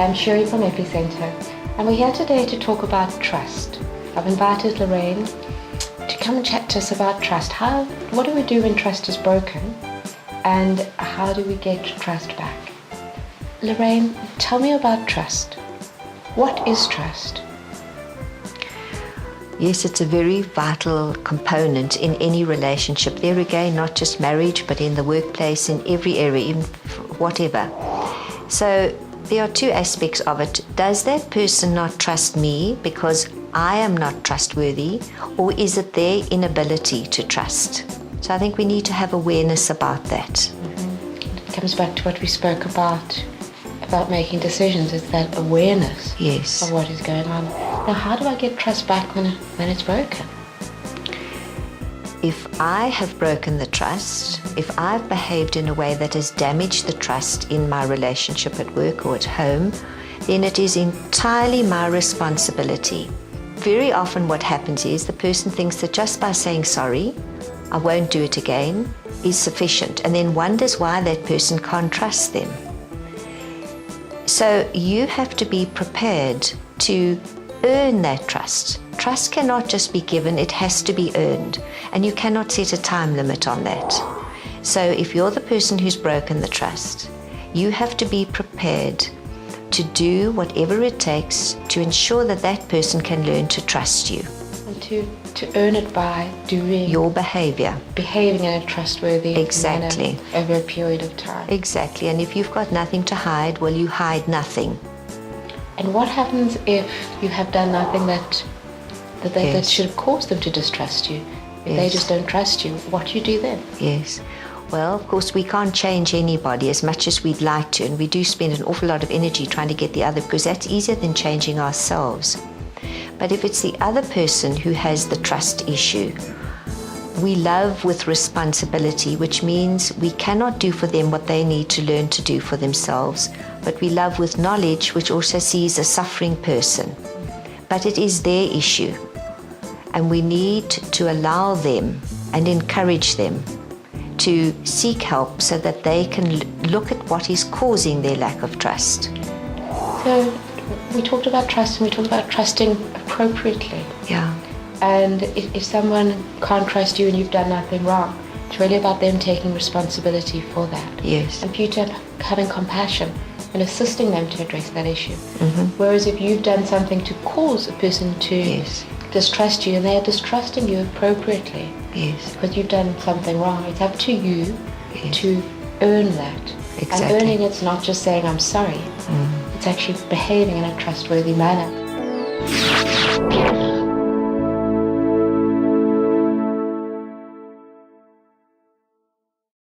I'm Sherry from Epicenter, and we're here today to talk about trust. I've invited Lorraine to come and chat to us about trust. What do we do when trust is broken, and how do we get trust back? Lorraine, tell me about trust. What is trust? Yes, it's a very vital component in any relationship. There again, not just marriage, but in the workplace, in every area, even whatever. So there are two aspects of it. Does that person not trust me because I am not trustworthy, or is it their inability to trust? So I think we need to have awareness about that. Mm-hmm. It comes back to what we spoke about making decisions. It's that awareness of what is going on. Now, how do I get trust back when it's broken? If I have broken the trust, if I've behaved in a way that has damaged the trust in my relationship at work or at home, then it is entirely my responsibility. Very often what happens is the person thinks that just by saying sorry, I won't do it again, is sufficient, and then wonders why that person can't trust them. So you have to be prepared to earn that trust. Trust cannot just be given, it has to be earned. And you cannot set a time limit on that. So if you're the person who's broken the trust, you have to be prepared to do whatever it takes to ensure that that person can learn to trust you. And to earn it by doing your behavior. Behaving in a trustworthy Exactly. manner over a period of time. Exactly. And if you've got nothing to hide, well, you hide nothing. And what happens if you have done nothing that should have caused them to distrust you? If they just don't trust you, what do you do then? Yes. Well, of course, we can't change anybody as much as we'd like to, and we do spend an awful lot of energy trying to get the other, because that's easier than changing ourselves. But if it's the other person who has the trust issue, we love with responsibility, which means we cannot do for them what they need to learn to do for themselves, but we love with knowledge, which also sees a suffering person. But it is their issue, and we need to allow them and encourage them to seek help so that they can look at what is causing their lack of trust. So we talked about trust, and we talked about trusting appropriately. Yeah. And if someone can't trust you and you've done nothing wrong, it's really about them taking responsibility for that. Yes. And for you to having compassion and assisting them to address that issue. Mm-hmm. Whereas if you've done something to cause a person to distrust you, and they're distrusting you appropriately because you've done something wrong, it's up to you to earn that. Exactly. And earning it's not just saying I'm sorry, it's actually behaving in a trustworthy manner.